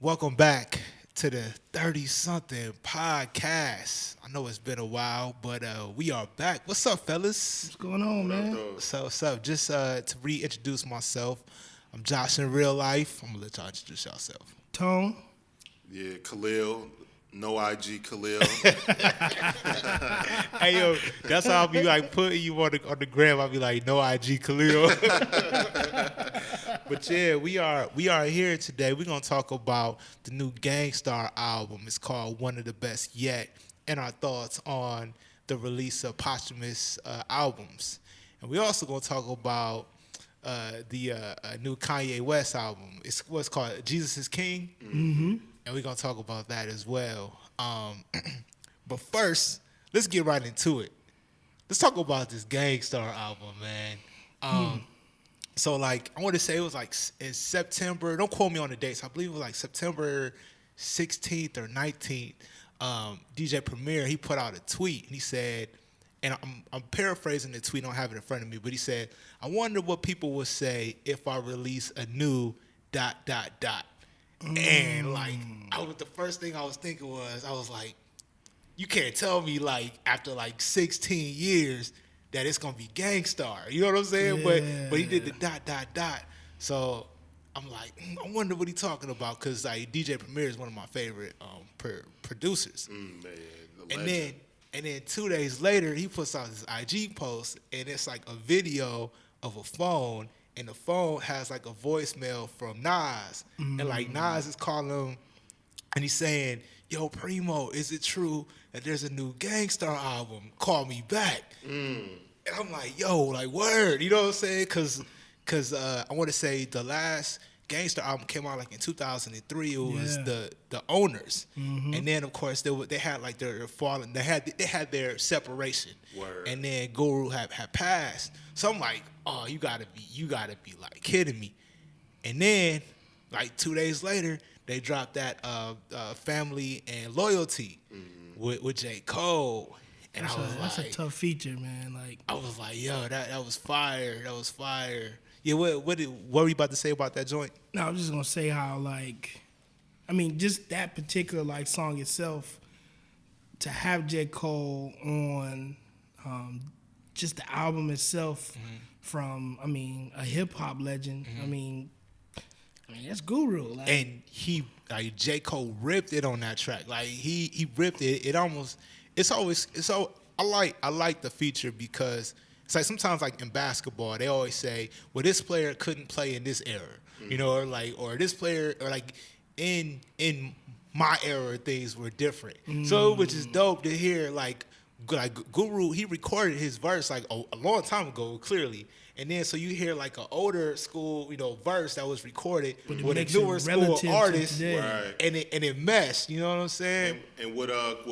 Welcome back to the 30-something podcast. I know it's been a while, but we are back. What's up, fellas? What's going on, man? What's up? Just to reintroduce myself, I'm Josh in real life. I'm going to let y'all introduce yourself. Tone. Yeah, Khalil. No IG Khalil. Hey, yo, that's how I'll be like putting you on the gram. I'll be like, no IG Khalil. But yeah, we are here today. We're going to talk about the new Gangstarr album. It's called One of the Best Yet, and our thoughts on the release of posthumous albums. And we also going to talk about the new Kanye West album. It's what's called Jesus is King. Mm-hmm. And we're going to talk about that as well. But first, let's get right into it. Let's talk about this Gangstarr album, man. So, like, I want to say it was, like, in September. Don't quote me on the dates. I believe it was, like, September 16th or 19th. djpremier, he put out a tweet. And he said, and I'm paraphrasing the tweet. I don't have it in front of me. But he said, I wonder what people would say if I release a new ... And like, the first thing I was thinking was, I was like, you can't tell me like after like 16 years that it's gonna be Gangstarr. You know what I'm saying? Yeah. But he did the ... So I'm like, I wonder what he's talking about, because like djpremier is one of my favorite producers. Man, And then 2 days later, he puts out this IG post, and it's like a video of a phone. And the phone has like a voicemail from Nas. And like Nas is calling him and he's saying, yo, Primo, is it true that there's a new Gangstarr album? Call me back. And I'm like, yo, like word. You know what I'm saying? Cause I want to say the last Gangstarr album came out like in 2003. It was the Owners. And then of course they had like their falling. They had their separation. Word. And then Guru had passed. So I'm like, oh, you gotta be like kidding me. And then like 2 days later, they dropped that Family and Loyalty with J. Cole. And That's a tough feature, man. Like, I was like, yo, that was fire. That was fire. Yeah, what were you about to say about that joint? no, I was just gonna say how, like, I mean, just that particular like song itself, to have J. Cole on, just the album itself, from, I mean, a hip hop legend. I mean, that's Guru. Like, And J. Cole ripped it on that track. Like he ripped it. I like the feature, because it's like sometimes like in basketball they always say, well, this player couldn't play in this era, you know, or this player, or like in my era things were different. So which is dope to hear. Like Guru, he recorded his verse like a long time ago, clearly. And then so you hear like an older school, verse that was recorded with a newer school artist, Right. and it meshed. You know what I'm saying? And with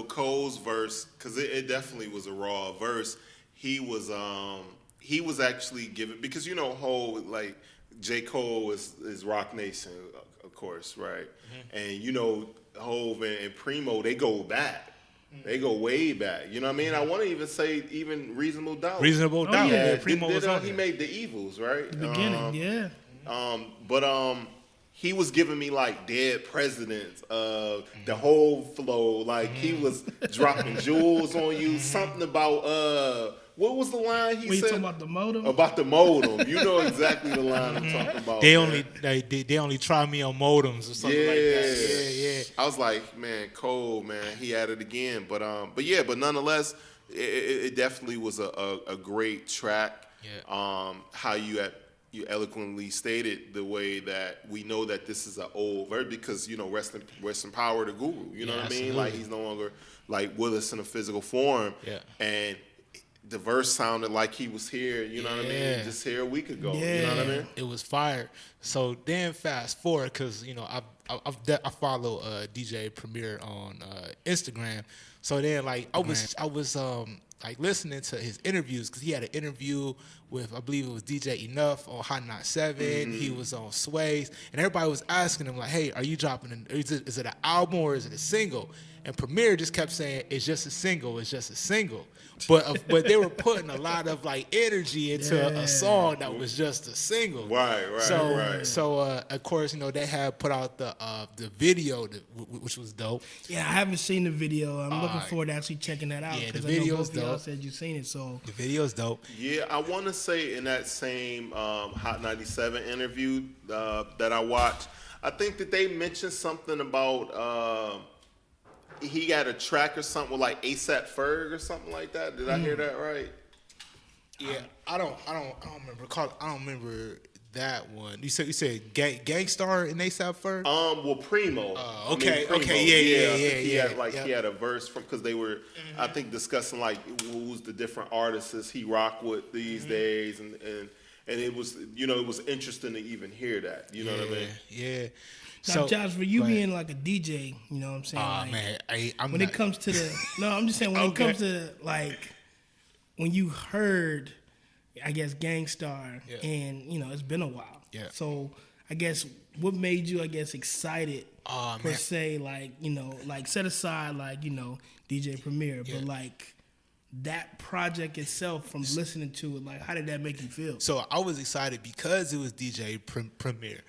Cole's verse, because it definitely was a raw verse. He was actually given, because Hov, like J. Cole is Rock Nation, of course, right? And Hov and Primo, they go back. They go way back. You know what I mean? I want to even say even Reasonable Doubt. Reasonable Doubt. yeah. Primo was on He there. made The Evils, right? the beginning, But he was giving me like Dead Presidents, the whole flow. Like he was dropping jewels on you. Something about what was the line he Were you said? talking about the modem? About the modem. You know exactly the line I'm talking about. They man. they only try me on modems or something like that. Yeah. I was like, man, Cole, man, he at it again. But nonetheless, it definitely was a great track. Yeah. How you eloquently stated the way that we know that this is an old verse, because rest in power to Guru. You know what I mean? Absolutely. Like he's no longer like with us in a physical form. Yeah. And the verse sounded like he was here. You know what I mean? Just here a week ago. You know what I mean? It was fire. So then fast forward, because I follow djpremier on Instagram. So then like I was like listening to his interviews, because he had an interview with, I believe it was DJ Enough on Hot 97. He was on Sways, and everybody was asking him like, "Hey, are you dropping? Is it an album or is it a single?" And Premier just kept saying, "It's just a single. It's just a single." But they were putting a lot of like energy into a song that was just a single. Right. So of course, they had put out the video, which was dope. Yeah, I haven't seen the video. I'm looking forward to actually checking that out. Yeah, the I know video's both of y'all dope. said you've seen it, so The video's dope. Yeah, I want to say in that same Hot 97 interview that I watched, I think that they mentioned something about he got a track or something with like ASAP Ferg or something like that. Did I hear that right? Yeah, I don't remember that one. You said Gangstarr and ASAP Ferg? Well, Primo. Okay, Primo. yeah. He had a verse from, because they were, I think, discussing like who's the different artists he rock with these days, and it was, it was interesting to even hear that. You know what I mean? Yeah. now, Josh, for you being like a DJ, you know what I'm saying? Oh man, It comes to I'm just saying when it comes to like when you heard, I guess, Gangstarr, and it's been a while. Yeah. So I guess what made you, excited per se, like set aside DJ Premier, but like that project itself from listening to it, like how did that make you feel? So I was excited because it was DJ Premier.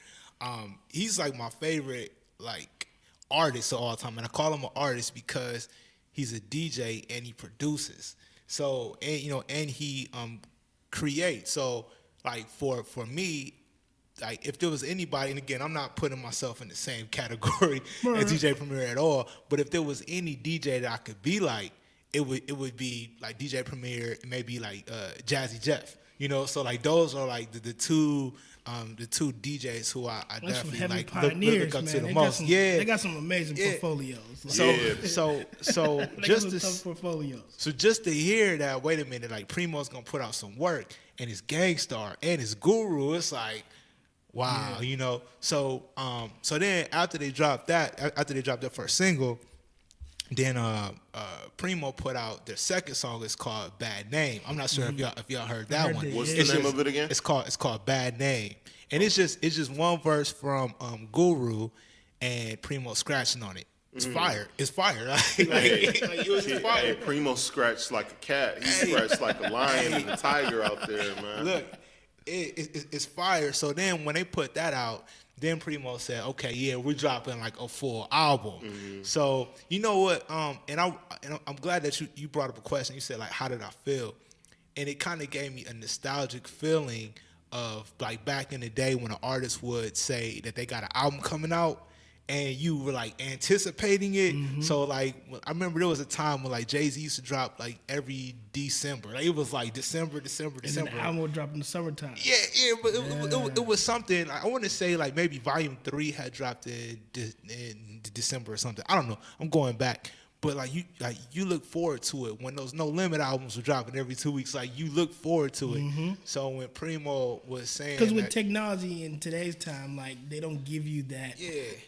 He's like my favorite like artist of all time, and I call him an artist because he's a DJ and he produces. So and he creates. So like for me, like if there was anybody, and again I'm not putting myself in the same category as DJ Premier at all, but if there was any DJ that I could be like, it would be like DJ Premier, maybe like Jazzy Jeff. So like those are like the two DJs who I definitely like look up to the most. They got some amazing portfolios. So just to tough portfolios. So just to hear that, wait a minute, like Primo's gonna put out some work, and it's Gangstarr and it's Guru, it's like, wow, So then after they dropped that first single, then Primo put out their second song. It's called Bad Name. I'm not sure if y'all heard that one. What's the name of it again? It's called Bad Name, and it's just one verse from Guru and Primo scratching on it. It's fire. It's fire. It was fire. Hey, Primo scratched like a cat. He scratched like a lion and a tiger out there, man. Look, it's fire. So then when they put that out, then Primo said, "Okay, yeah, we're dropping like a full album." So you know what? And I'm glad that you brought up a question. You said like, "How did I feel?" And it kind of gave me a nostalgic feeling of like back in the day when an artist would say that they got an album coming out, and you were like anticipating it. So like I remember there was a time when like Jay-Z used to drop like every December. Like, it was like December. And then the album would drop in the summertime. Yeah, but it was something. I want to say like maybe Volume 3 had dropped in December or something. I don't know. I'm going back. But you look forward to it when those No Limit albums were dropping every 2 weeks. Like you look forward to it. So when Primo was saying, because with technology in today's time, like they don't give you that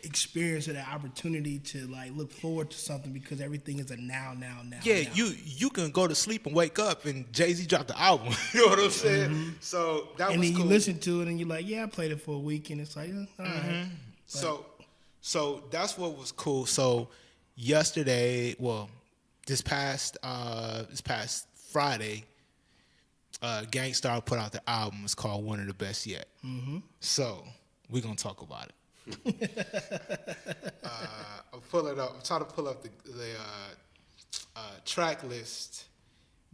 experience or that opportunity to like look forward to something because everything is a now. Yeah, you can go to sleep and wake up and Jay-Z dropped the album. You know what I'm saying? So that was cool. And then you listen to it and you're like, yeah, I played it for a week, and it's like, all right. So that's what was cool. So yesterday, well, this past Friday, Gangstarr put out the album. It's called One of the Best Yet. So we're gonna talk about it. I'm pulling up. I'm trying to pull up the track list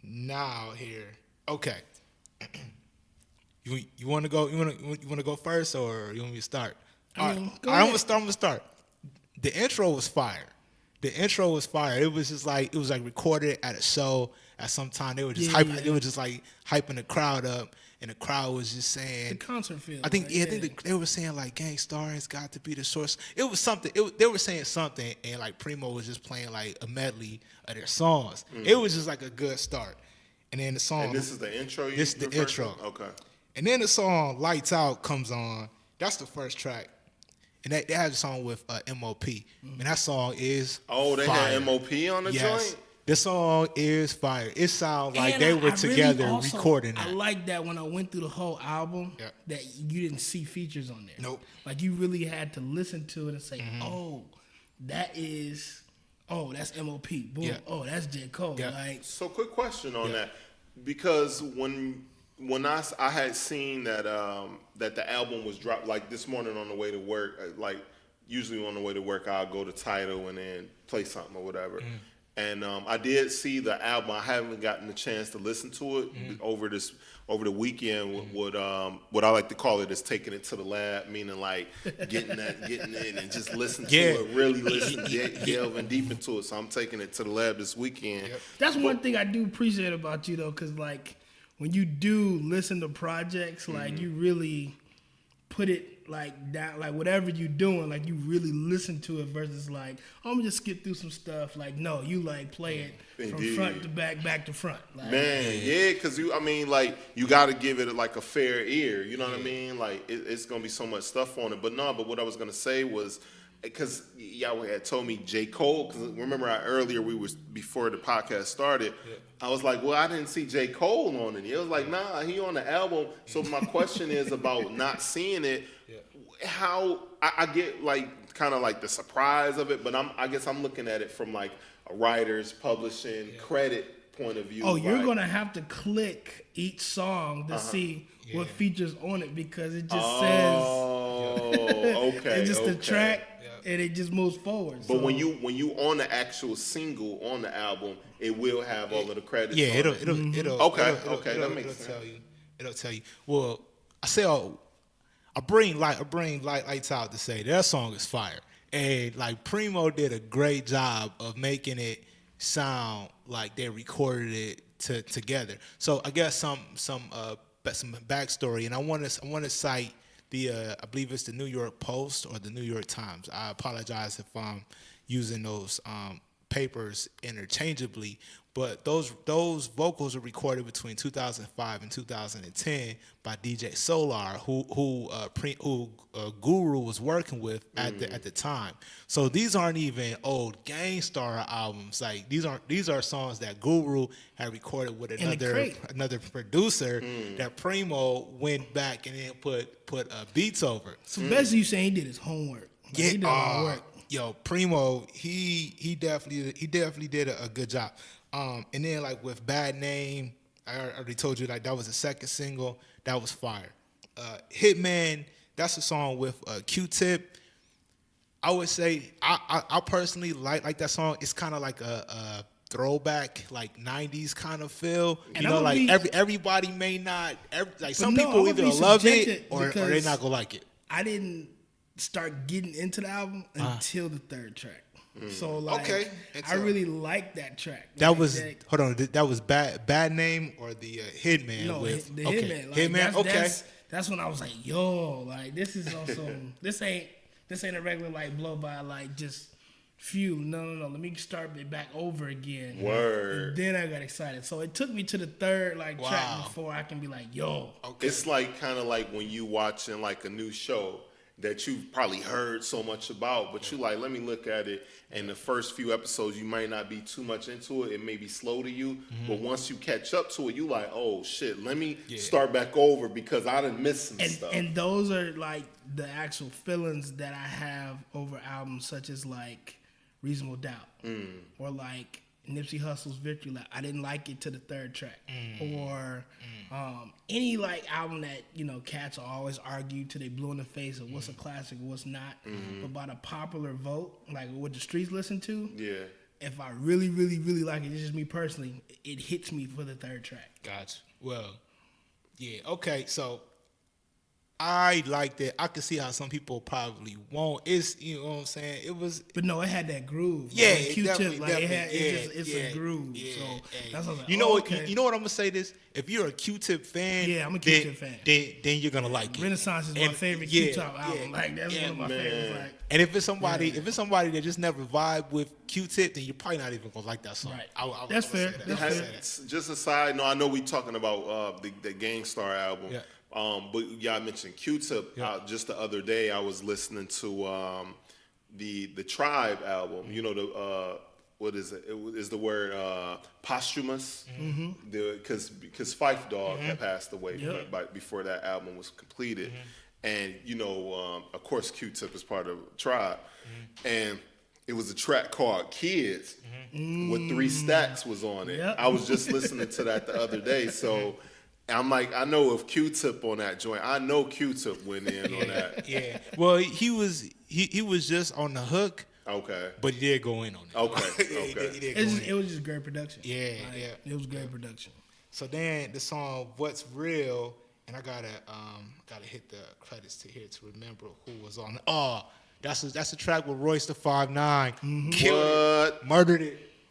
now here. Okay. You want to go? You want to go first, or you want me to start? I'm gonna start. The intro was fire. It was just like recorded at a show at some time. They were just hyping. They were just like hyping the crowd up, and the crowd was just saying the concert feel. I think they were saying like Gangstarr has got to be the source. It was something. They were saying something, and like Primo was just playing like a medley of their songs. It was just like a good start. And then the song. And this is the intro. This is the intro. Okay. And then the song "Lights Out" comes on. That's the first track. And they have a song with MOP. And that song is they fire. had MOP on the joint? The song is fire. It sounds like And they I were really together also, recording I that. like that when I went through the whole album, Yeah. that you didn't see features on there. Nope. Like you really had to listen to it and say, oh, that's MOP. Boom. Yeah. Oh, that's J. Cole. Yeah. Like, So quick question on Yeah. that, because when I had seen that that the album was dropped, like this morning on the way to work, like usually on the way to work I'll go to Tidal and then play something or whatever. And I did see the album. I haven't gotten the chance to listen to it over the weekend. What I like to call it is taking it to the lab, meaning like getting in and just listen to it, really listen, delving deep into it. So I'm taking it to the lab this weekend. that's one thing I do appreciate about you, though, because, like, when you do listen to projects, like, you really put it, like, down, like, whatever you're doing, like, you really listen to it versus, like, oh, I'm going to just skip through some stuff. Like, no, you, like, play it from front to back to front. Like, Man, yeah, because you got to give it like a fair ear. You know what I mean? Like it's gonna be so much stuff on it. But what I was gonna say was, because y'all had told me J. Cole. Because remember, earlier before the podcast started, I was like, well, I didn't see J. Cole on it. It was like, nah, he on the album. So my question is about not seeing it. How I get like kind of like the surprise of it, but I guess I'm looking at it from like a writer's publishing credit point of view. oh, you're like, going to have to click each song to see what features on it, because it just says okay. it's just okay. the track and it just moves forward. But So, when you on the actual single on the album, it will have all of the credits. Yeah, on it'll Okay, it'll- okay, it'll- that makes it'll sense. tell you. It'll tell you. Well, I bring lights out to say that song is fire, and like Primo did a great job of making it sound like they recorded it together. So I guess some backstory, and I want to cite I believe it's the New York Post or the New York Times. I apologize if I'm using those papers interchangeably, but those vocals were recorded between 2005 and 2010 by DJ Solar, who Guru was working with at the time. So these aren't even old Gangstarr albums. Like these are songs that Guru had recorded with another producer that Primo went back and then put beats over. so basically, you saying he did his homework. Like, he did a lot of work. Yo, Primo, he definitely did a good job. And then like with Bad Name, I already told you like that was the second single. That was fire. Hitman, that's a song with Q-Tip. I would say I personally like that song. It's kind of like a throwback, like 90s kind of feel. And You know, I'm like gonna be- everybody may not, like some no, people I'm either gonna be love it subjected or they because not gonna like it. I didn't start getting into the album until the third track. So like, Okay. I really like that track. That Like, was hold on. That was bad name or the Hitman no with the okay. Hitman. Like, Hitman. Okay. That's when I was like, yo, like this is also this ain't a regular like blow by like just few. No. Let me start it back over again. Word. And then I got excited. So it took me to the third like Wow. track before I can be like, yo. Okay. It's like kind of like when you watching like a new show that you've probably heard so much about, but you like, let me look at it. And the first few episodes, you might not be too much into it. It may be slow to you, but once you catch up to it, you like, oh shit, let me start back over because I done missed some stuff. And those are like the actual feelings that I have over albums such as like Reasonable Doubt or like Nipsey Hussle's Victory Lap. I didn't like it to the third track. Or any like album that, you know, cats always argue till they blue in the face of what's a classic and what's not. But by the popular vote, like what the streets listen to, if I really, really, really like it, it's just me personally, it hits me for the third track. Gotcha. Well, yeah. Okay. So I liked it. I could see how some people probably won't. It's, you know what I'm saying? It was. But no, it had that groove. Yeah, like, it Q-Tip, definitely- like it's yeah, a groove. yeah, So yeah. that's what I was like, You know okay. what? You know what I'm gonna say this. If you're a Q-Tip fan, Yeah, I'm a Q-Tip fan. Then you're gonna like it. Renaissance is my And- favorite yeah, Q-Tip album. yeah, Like that's one of my favorites. Like And if it's somebody that just never vibe with Q-Tip, then you're probably not even gonna like that song. Right. I'm That's gonna fair. say that. That's I'm gonna fair. say that. Just a side note, I know we talking about the Gangstarr album. Yeah. But y'all mentioned Q-Tip. Yeah. Just the other day, I was listening to the Tribe album. You know, what is it? Is the word posthumous? Because Phife Dawg had passed away before that album was completed, and of course Q-Tip is part of Tribe, and it was a track called Kids with 3 Stacks was on it. Yep. I was just listening to that the other day, so I'm like, I know if Q-Tip on that joint, I know Q-Tip went in on that. Yeah. Well, he was just on the hook. Okay. But he did go in on it. Okay. He did It was just great production. Yeah, It was great production. So then the song "What's Real," and I gotta hit the credits to here to remember who was on it. Oh, that's a track with Royce the 5'9". Killed it.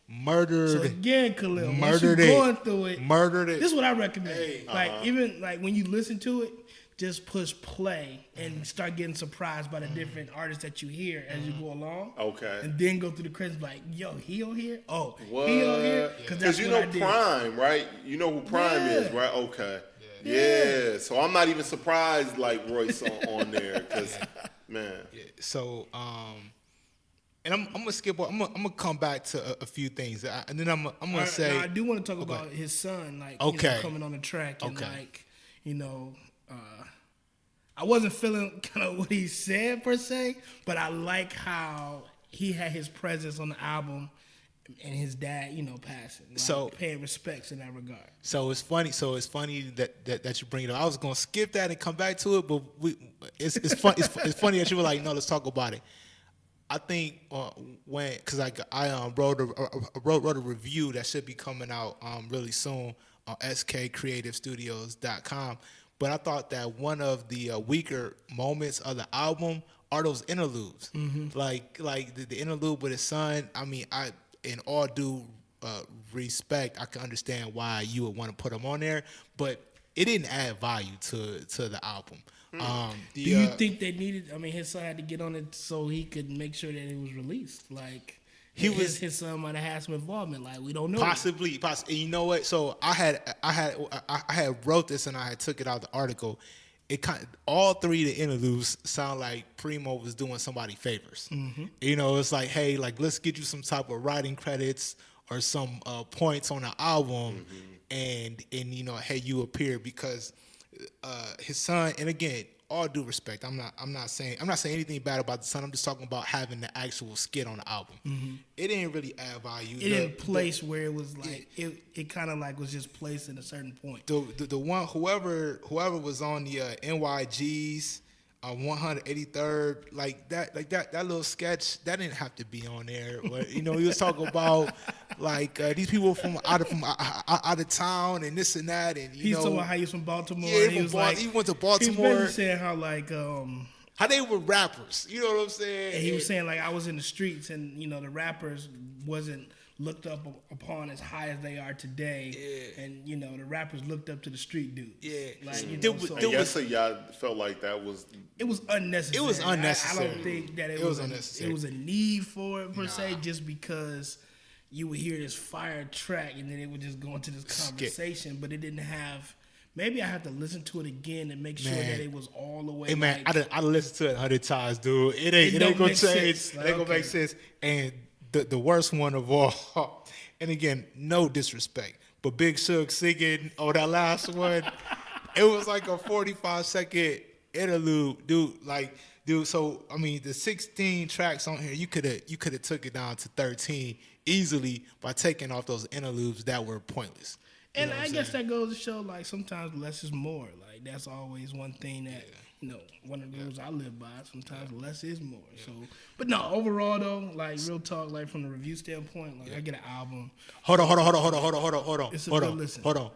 Murdered. So again, Khalil, murdered once you're it. going through it, Murdered it. this is what I recommend. Hey. Even like when you listen to it, just push play and start getting surprised by the different artists that you hear as you go along. Okay. And then go through the credits like, yo, he on here? Oh, What? he on here? Because you know Prime, right? You know who Prime is, right? Okay. Yeah. So I'm not even surprised like Royce on there because, man. Yeah. So, and I'm gonna skip. I'm gonna come back to a few things, and then I'm gonna say. I do want to talk about his son, like coming on the track and like, I wasn't feeling kind of what he said per se, but I like how he had his presence on the album and his dad, passing. Like, so paying respects in that regard. So it's funny. That you bring it up. I was gonna skip that and come back to it, but it's fun. It's funny that you were like, no, let's talk about it. I think because I wrote a review that should be coming out really soon on skcreativestudios.com. But I thought that one of the weaker moments of the album are those interludes, like the interlude with his son. I mean, in all due respect, I can understand why you would want to put him on there, but it didn't add value to the album. Do you think they needed? I mean, his son had to get on it so he could make sure that it was released. Like his son might have had some involvement. Like we don't know. Possibly. You know what? So I had wrote this and I had took it out of the article. All 3 of the interludes sound like Primo was doing somebody favors. It's like, hey, like let's get you some type of writing credits or some points on the album, and hey, you appear because his son. And again, all due respect, I'm not saying anything bad about the son. I'm just talking about having the actual skit on the album. It didn't really add value. It didn't place where it was like it kind of like was just placed at a certain point. The one whoever was on the NYGs 183rd like that little sketch that didn't have to be on there. But he was talking about like these people from out of town and this and that, and he's talking about how he's from Baltimore. Yeah, and he went to Baltimore. He was basically saying how like how they were rappers. You know what I'm saying? And he was saying like I was in the streets and the rappers wasn't looked up upon as high as they are today, and the rappers looked up to the street dudes. Yeah, like so y'all felt like that was it was unnecessary. It was unnecessary. I don't think that it was unnecessary. It was a need for it per se, just because you would hear this fire track and then it would just go into this conversation, but it didn't have. Maybe I have to listen to it again and make sure that it was all the way. Hey man, I listened to it 100 times, dude. It ain't gonna change. It ain't gonna make sense. And the worst one of all, and again, no disrespect, but Big Suge singing that last one, it was like a 45-second interlude, dude. So I mean, the 16 tracks on here, you could have took it down to 13 easily by taking off those interludes that were pointless. And I guess that goes to show, like, sometimes less is more. Like, that's always one thing that, one of the rules I live by. Sometimes less is more. So, but no, overall, though, like, real talk, like, from the review standpoint, like, I get an album. Hold on. It's a good listen. Hold on.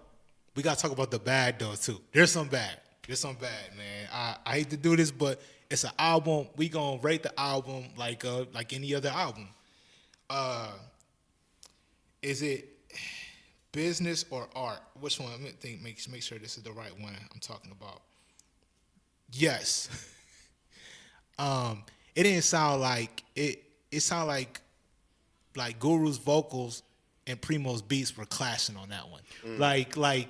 We got to talk about the bad, though, too. There's some bad, man. I hate to do this, but it's an album. We going to rate the album like any other album. Is it business or art? Which one? Make sure this is the right one I'm talking about. Yes. It didn't sound like it. It sounded like Guru's vocals and Primo's beats were clashing on that one. Like, cause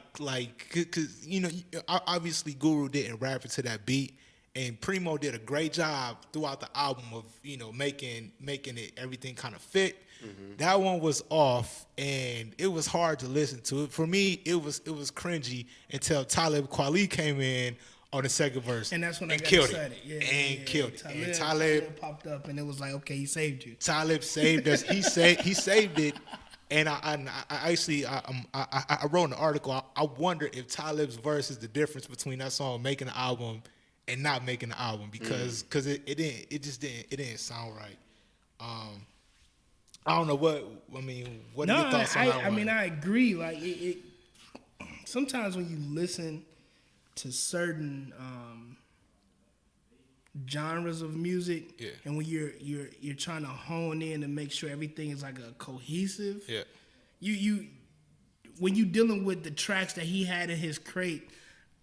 obviously Guru didn't rap into that beat, And Primo did a great job throughout the album of, making it everything kind of fit. That one was off, and it was hard to listen to. For me, it was cringy until Talib Kweli came in on the second verse. And that's when I got killed excited. Killed it. And Talib popped up, and it was like, okay, he saved you. Talib saved us. He saved it. And I actually wrote an article. I wonder if Talib's verse is the difference between that song making the album and not making the album, because it didn't sound right. I don't know what are your thoughts on that one? I mean, I agree. Like it sometimes when you listen to certain genres of music, and when you're trying to hone in and make sure everything is like a cohesive. Yeah. You when you dealing with the tracks that he had in his crate,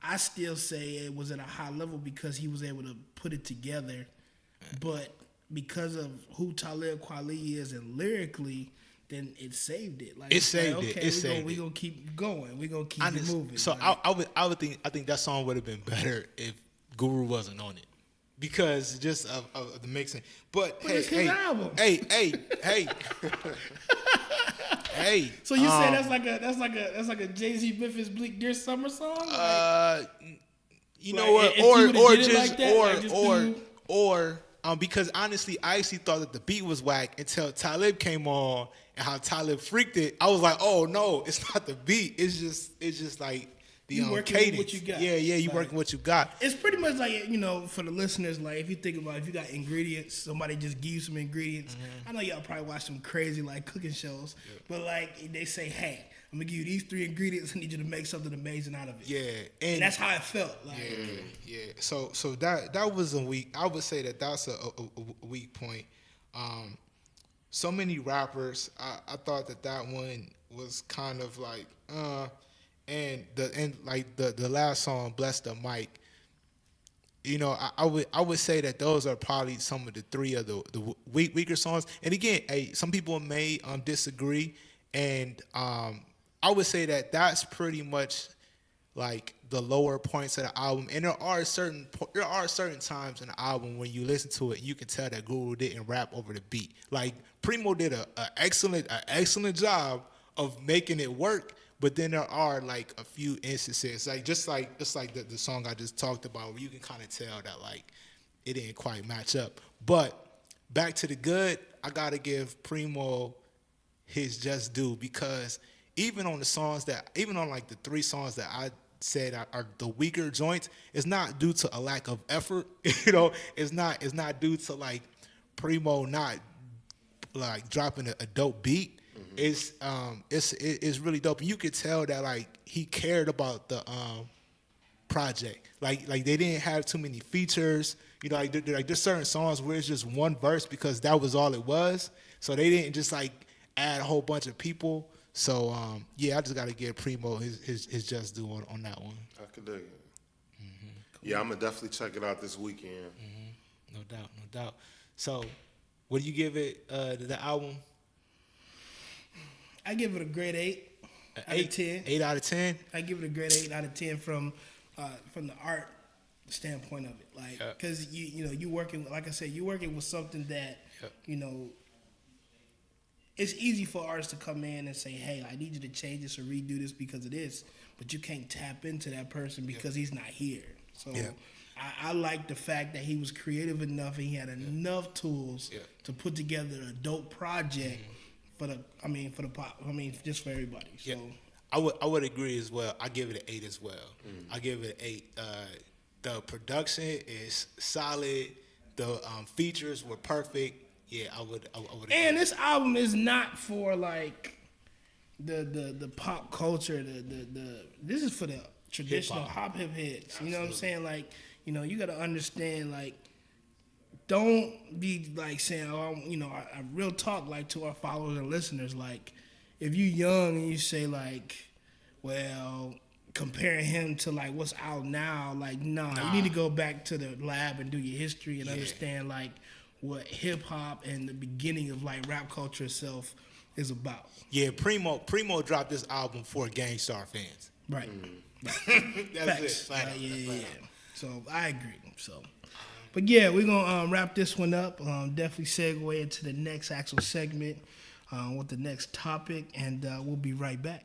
I still say it was at a high level because he was able to put it together. But because of who Talib Kweli is and lyrically, then it saved it. Like it saved like, it. Okay, we're gonna keep going. We're gonna keep it moving. So like, I think that song would have been better if Guru wasn't on it, because just of the mixing. But it's his album. Hey. Hey. So you say that's like a Jay-Z Memphis Bleak Dear Summer song? You know what? Because honestly, I actually thought that the beat was whack until Talib came on, and how Talib freaked it. I was like, oh no, it's not the beat. It's just like the working cadence. with what you got. Yeah, you working what you got. It's pretty much like, for the listeners, like if you think about if you got ingredients, somebody just give you some ingredients. I know y'all probably watch some crazy like cooking shows, but like they say, hey, I'm gonna give you these 3 ingredients. I need you to make something amazing out of it. Yeah, and that's how it felt. Like, yeah. So that was a weak. I would say that's a weak point. So many rappers. I thought that one was kind of like, and the last song, Bless the Mic. I would say that those are probably some of the 3 of the weaker songs. And again, some people may disagree, and I would say that that's pretty much like the lower points of the album. And there are certain times in the album when you listen to it, you can tell that Guru didn't rap over the beat. Like Primo did an excellent job of making it work. But then there are like a few instances, just like the song I just talked about, where you can kind of tell that like it didn't quite match up. But back to the good, I gotta give Primo his just due, because even on like the 3 songs that I said are the weaker joints, it's not due to a lack of effort. It's not due to like Primo not like dropping a dope beat. It's really dope. And you could tell that like he cared about the project. Like they didn't have too many features. Like there's certain songs where it's just one verse because that was all it was. So they didn't just like add a whole bunch of people. So I just gotta give Primo his just due on that one. I could dig it. Yeah, I'm gonna definitely check it out this weekend. No doubt. So, what do you give it? The album? I give it a grade 8 out of 10. 8 out of 10. I give it a grade 8 out of 10 from the art standpoint of it, like because you working, like I said, you working with something that it's easy for artists to come in and say, hey, I need you to change this or redo this because of this, but you can't tap into that person because he's not here. So I like the fact that he was creative enough and he had enough tools to put together a dope project for the pop. Just for everybody. So I would agree as well. I give it an 8 as well. I give it an 8. The production is solid. The features were perfect. Yeah, I would agree. And this album is not for like the pop culture. This is for the traditional hip heads. You know what I'm saying? Like, you got to understand, like, don't be like saying, I real talk, like, to our followers and listeners, like, if you young and you say like, well, comparing him to like what's out now, like, nah, you need to go back to the lab and do your history and understand like what hip hop and the beginning of like rap culture itself is about. Yeah, Primo dropped this album for Gangstarr fans. Right. That's Facts. it. Yeah. So I agree. So, but yeah, we're gonna wrap this one up. Definitely segue into the next actual segment with the next topic, and we'll be right back.